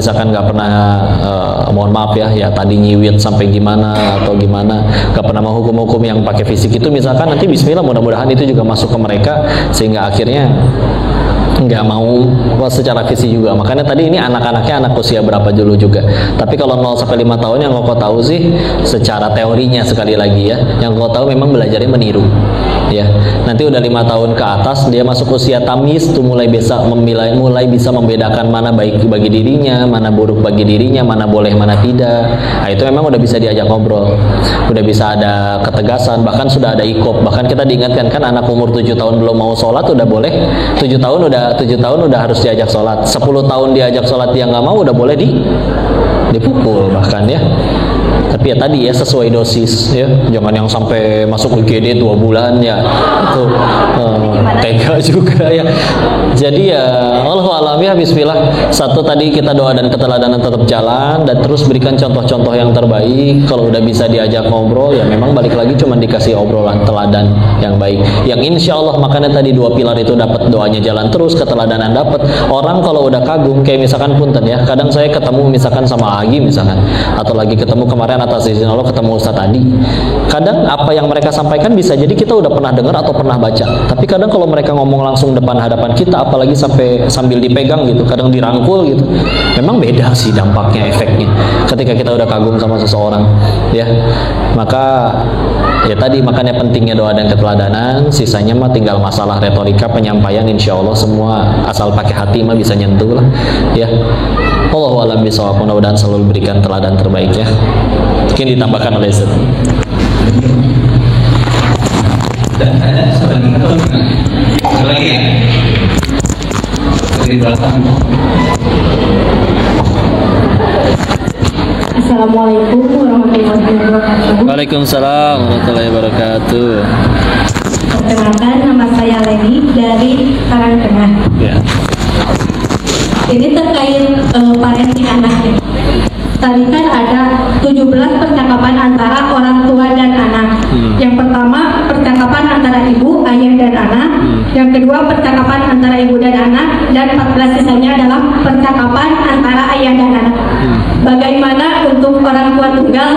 mohon maaf ya tadi nyiwit sampai gimana atau gimana, nggak pernah menghukum-hukum yang pakai fisik itu misalkan, nanti bismillah mudah-mudahan itu juga masuk ke mereka sehingga akhirnya nggak mau secara fisik juga. Makanya tadi ini anak-anaknya anak usia berapa dulu juga. Tapi kalau 0 sampai 5 tahun yang kau tahu sih secara teorinya sekali lagi ya, yang kau tahu memang belajarnya meniru. Ya, nanti udah 5 tahun ke atas dia masuk usia tamyiz tuh mulai bisa membedakan mana baik bagi dirinya, mana buruk bagi dirinya, mana boleh, mana tidak. Nah, itu memang udah bisa diajak ngobrol. Udah bisa ada ketegasan, bahkan sudah ada ikop. Bahkan kita diingatkan kan anak umur 7 tahun belum mau sholat udah boleh. 7 tahun udah harus diajak sholat. 10 tahun diajak sholat dia nggak mau udah boleh dipukul bahkan ya. Tapi ya tadi ya sesuai dosis ya, jangan yang sampai masuk UGD 2 bulan ya, itu tega juga ya. Jadi ya Allahu a'lam ya, bismillah. Satu tadi kita doa dan keteladanan tetap jalan, dan terus berikan contoh-contoh yang terbaik. Kalau udah bisa diajak ngobrol ya memang balik lagi cuma dikasih obrolan teladan yang baik, yang insya Allah makanya tadi 2 pilar itu dapat, doanya jalan terus, keteladanan dapat. Orang kalau udah kagum kayak misalkan punten ya, kadang saya ketemu misalkan sama Agi misalkan, atau lagi ketemu kemarin atas izin Allah ketemu Ustadz Adi, kadang apa yang mereka sampaikan bisa jadi kita udah pernah dengar atau pernah baca, tapi kadang kalau mereka ngomong langsung depan hadapan kita, apalagi sambil dipegang gitu, kadang dirangkul gitu, memang beda sih dampaknya, efeknya ketika kita udah kagum sama seseorang ya. Maka ya tadi makanya pentingnya doa dan keteladanan, sisanya mah tinggal masalah retorika penyampaian, insya Allah semua asal pakai hati mah bisa nyentuh lah ya. Allahu a'lam bishawab, mudah-mudahan selalu berikan teladan terbaik ya. Mungkin ditambahkan oleh Ustaz. Dan ada satu lagi ya. materi dalam. Assalamualaikum warahmatullahi wabarakatuh. Waalaikumsalam warahmatullahi wabarakatuh. Perkenalkan, nama saya Leni dari Karangtengah. Ya. Ini terkait parenting anak. Tadi kan ada 17 percakapan antara orang tua dan anak. Yang pertama percakapan antara ibu, ayah dan anak. Yang kedua percakapan antara ibu dan anak. Dan 14 sisanya adalah percakapan antara ayah dan anak. Bagaimana untuk orang tua tunggal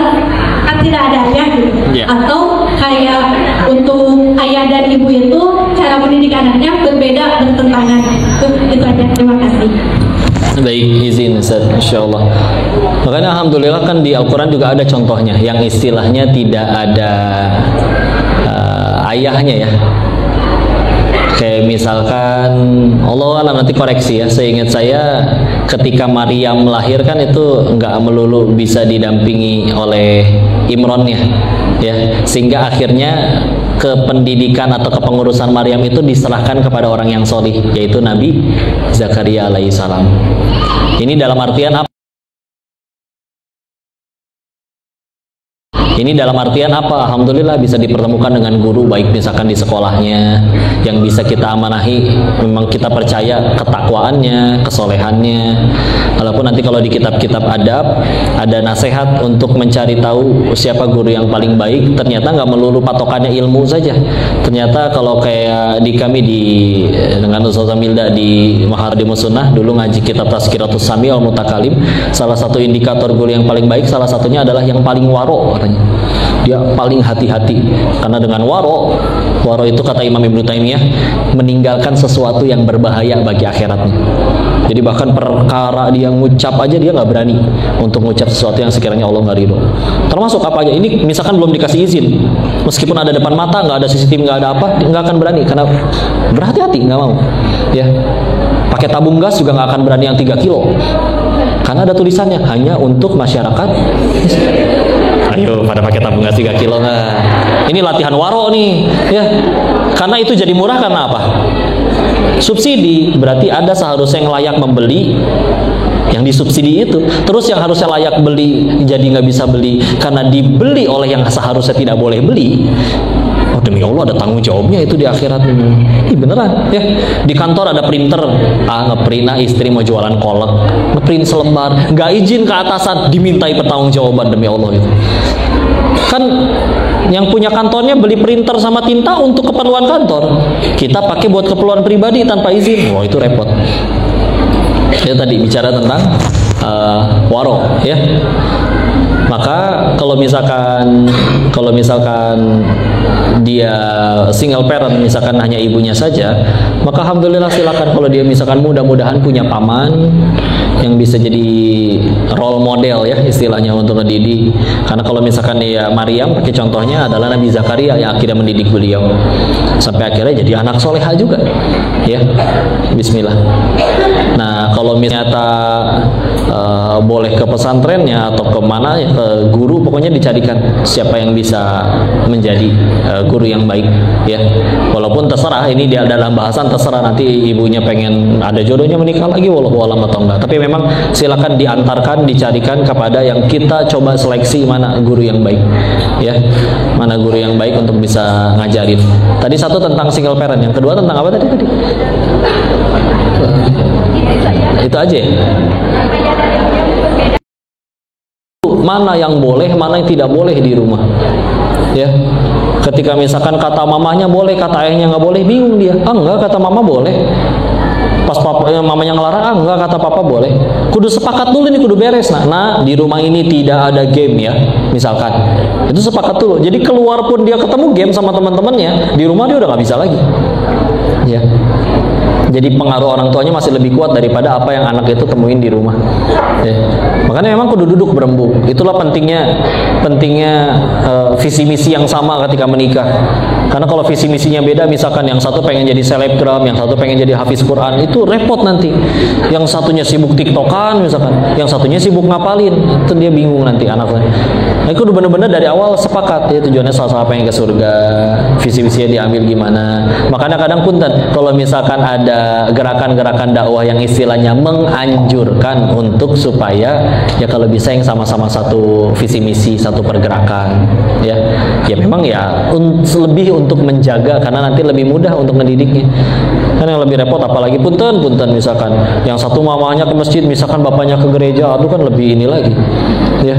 kan tidak ada ayah gitu. Atau kayak untuk ayah dan ibu itu cara mendidik anaknya berbeda, bertentangan. Itu aja, terima kasih. Baik, izin Ustaz, insyaallah. Makanya alhamdulillah kan di Al-Quran juga ada contohnya yang istilahnya tidak ada ayahnya ya. Kayak misalkan Allah alam, nanti koreksi ya, seingat saya ketika Maryam melahirkan itu nggak melulu bisa didampingi oleh Imronnya ya, sehingga akhirnya kependidikan atau kepengurusan Maryam itu diserahkan kepada orang yang solih, yaitu Nabi Zakaria alaihissalam. Ini dalam artian apa? Ini dalam artian apa? Alhamdulillah bisa dipertemukan dengan guru baik misalkan di sekolahnya yang bisa kita amanahi, memang kita percaya ketakwaannya, kesolehannya. Walaupun nanti kalau di kitab-kitab adab ada nasihat untuk mencari tahu siapa guru yang paling baik, ternyata nggak melulu patokannya ilmu saja. Ternyata kalau kayak di kami dengan Ustazah Milda di Mahadimus Sunnah dulu ngaji kitab Tazkiratus Sami wal Mutakalim, salah satu indikator guru yang paling baik salah satunya adalah yang paling waro katanya. Dia paling hati-hati, karena dengan waro itu kata Imam Ibnu Taimiyah meninggalkan sesuatu yang berbahaya bagi akhiratnya. Jadi bahkan perkara dia ngucap aja dia nggak berani untuk ngucap sesuatu yang sekiranya Allah nggak ridho. Termasuk apa aja, ini misalkan belum dikasih izin, meskipun ada depan mata, nggak ada CCTV, nggak ada apa, nggak akan berani karena berhati-hati, nggak mau ya. Pakai tabung gas juga nggak akan berani yang 3 kilo karena ada tulisannya hanya untuk masyarakat. Ayo pada pakai tabung gas 3 kilo nggak? Ini latihan waro nih ya, karena itu jadi murah karena apa? Subsidi, berarti ada seharusnya yang layak membeli yang disubsidi itu, terus yang harusnya layak beli jadi nggak bisa beli karena dibeli oleh yang seharusnya tidak boleh beli. Oh, demi Allah ada tanggung jawabnya itu di akhirat. Ini beneran ya. Di kantor ada printer, ngeprint, istri mau jualan kolek, ngeprint selembar, nggak izin ke atasan, dimintai pertanggungjawaban demi Allah itu. Kan yang punya kantornya beli printer sama tinta untuk keperluan kantor, kita pakai buat keperluan pribadi tanpa izin. Wah, itu repot. Itu tadi bicara tentang waro ya. Maka kalau misalkan dia single parent, misalkan hanya ibunya saja, maka alhamdulillah silakan. Kalau dia misalkan mudah-mudahan punya paman yang bisa jadi role model ya istilahnya untuk mendidik. Karena kalau misalkan dia Maryam, pakai contohnya adalah Nabi Zakaria yang akhirnya mendidik beliau sampai akhirnya jadi anak soleha juga ya. Bismillah. Nah kalau misalnya boleh ke pesantrennya atau kemana ya, ke guru, pokoknya dicarikan siapa yang bisa menjadi guru yang baik ya. Walaupun terserah, ini dia dalam bahasan terserah nanti ibunya pengen ada jodohnya menikah lagi, wallahu alam atau enggak. Tapi memang silakan diantarkan, dicarikan kepada yang kita coba seleksi mana guru yang baik ya, mana guru yang baik untuk bisa ngajarin. Tadi satu tentang single parent, yang kedua tentang apa tadi? Itu aja ya? Mana yang boleh, mana yang tidak boleh di rumah ya. Ketika misalkan kata mamanya boleh, kata ayahnya nggak boleh, bingung dia. Enggak, kata mama boleh. Pas mamanya ngelarang, enggak, kata papa boleh. Kudu sepakat dulu nih, kudu beres. Nah, di rumah ini tidak ada game ya, misalkan. Itu sepakat dulu. Jadi keluar pun dia ketemu game sama teman-temannya, di rumah dia udah nggak bisa lagi. Ya. Jadi pengaruh orang tuanya masih lebih kuat daripada apa yang anak itu temuin di rumah ya. Makanya memang kudu duduk berembuk. Itulah pentingnya visi misi yang sama ketika menikah. Karena kalau visi misinya beda, misalkan yang satu pengen jadi selebgram, yang satu pengen jadi hafiz Quran, itu repot nanti. Yang satunya sibuk tiktokan misalkan, yang satunya sibuk ngapalin, itu dia bingung nanti anaknya. Nah, itu udah bener-bener dari awal sepakat ya, tujuannya sama-sama pengen ke surga, visi misinya diambil gimana. Makanya kadang punten kalau misalkan ada ada gerakan-gerakan dakwah yang istilahnya menganjurkan untuk supaya ya kalau bisa yang sama-sama satu visi misi, satu pergerakan, ya memang ya lebih untuk menjaga, karena nanti lebih mudah untuk ngedidiknya. Kan yang lebih repot apalagi punten misalkan yang satu mamanya ke masjid, misalkan bapaknya ke gereja, aduh kan lebih ini lagi, ya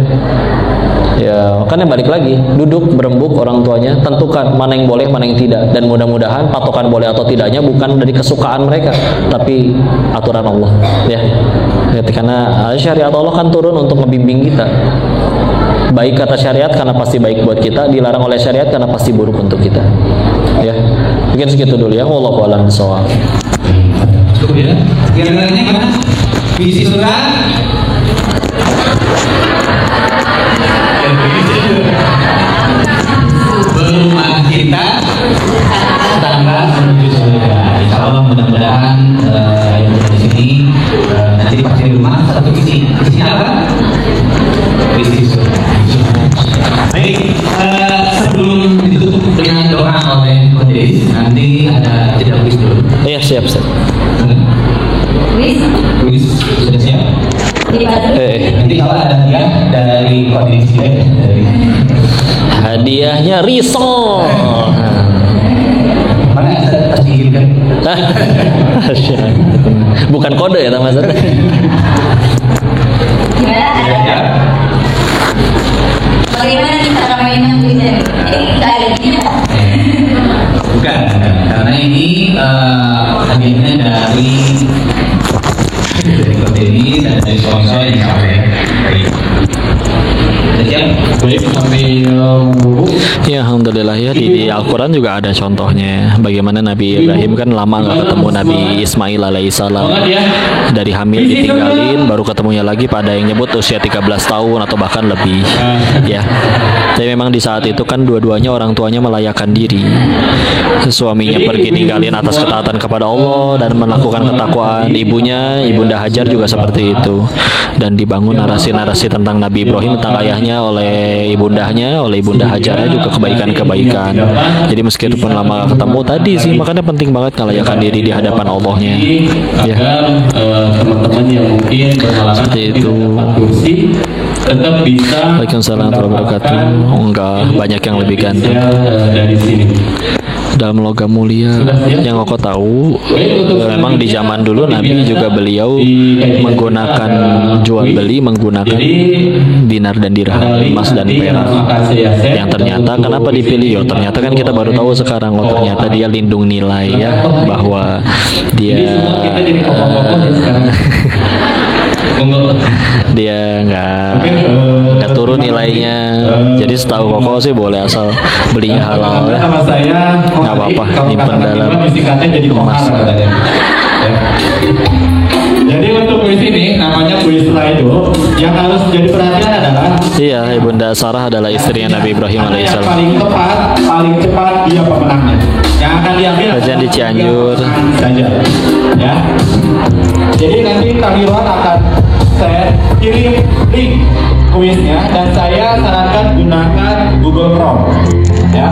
makanya balik lagi, duduk berembuk orang tuanya, tentukan mana yang boleh, mana yang tidak, dan mudah-mudahan patokan boleh atau tidaknya bukan dari kesukaan mereka, tapi aturan Allah, ya. Karena syariat Allah kan turun untuk membimbing kita. Baik kata syariat karena pasti baik buat kita, dilarang oleh syariat karena pasti buruk untuk kita. Ya, mungkin segitu dulu ya. Wallahu a'lam bishawab. Cukup ya. Yang lainnya mana? Visi surat. Rumah kita tangga menuju surga. Insya Allah mudah-mudahan yang di sini nanti pas di rumah satu visi. Visinya apa? Visi surga. Baik, sebelum ditutup dengan doa oleh majelis, nanti ada jeda kuis dulu. Iya, siap. Kuis sudah siap? Nanti kalau ada hadiah dari kondisi dari hadiahnya risol. Mana tersinggir kan? Bukan kode ya, Mas. Gimana? Bagaimana kita mainan bisa? Kita ada Bukan, karena ini hadiahnya dari Kodeni dan dari sponsor yang sampai. Ya alhamdulillah ya di Al-Quran juga ada contohnya bagaimana Nabi Ibrahim kan lama nggak ketemu Nabi Ismail alaihissalam, dari hamil ditinggalin, baru ketemunya lagi pada yang nyebut usia 13 tahun atau bahkan lebih, ya. Tapi memang di saat itu kan dua-duanya orang tuanya melayakkan diri, suaminya pergi ninggalin atas ketaatan kepada Allah dan melakukan ketakwaan, ibunya Ibunda Hajar juga seperti itu, dan dibangun narasi-narasi tentang Nabi Ibrahim, tentang ayahnya oleh ibundahnya, oleh Ibunda Hajarnya juga kebaikan-kebaikan. Jadi meskipun lama ketemu tadi sih, makanya penting banget ngelayakan diri di hadapan Allahnya, ya. Teman-teman yang mungkin berhalangan Seperti itu. tetap bisa. Waalaikumsalam warahmatullahi wabarakatuh. Enggak, banyak yang lebih ganteng dari sini. dalam logam mulia. Yang kau tahu, memang di zaman dulu Nabi juga beliau menggunakan jual beli menggunakan dinar dan dirham, emas dan perak. Yang ternyata kenapa dipilih? Ternyata kan kita baru tahu sekarang, ternyata dia lindung nilai ya, bahwa dia dia nggak turun nilainya. Jadi setahu Koko sih boleh asal belinya halal ya, nggak apa-apa, nyimpen dalam emas. Jadi untuk kuis ini namanya kuis Slido. Yang harus jadi perhatian adalah Ibunda Sarah adalah istrinya Nabi Ibrahim alaihissalam. paling tepat, paling cepat dia pemenangnya. Yang akan diambil Kajian di Cianjur saja. Ya. Jadi nanti Kang Irwan akan kirim link kuisnya dan saya sarankan gunakan Google Chrome. Ya.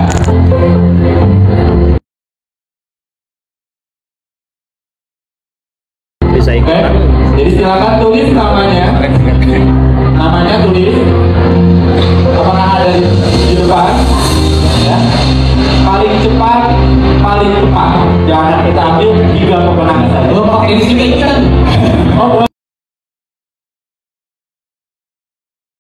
bisa ikut. Oke. Jadi silakan tulis namanya. Namanya tulis. Apakah ada di depan? Ya. Paling cepat, paling tepat. Jangan kita ambil 3 pemenang saja. Pakai di sini kan? Oh,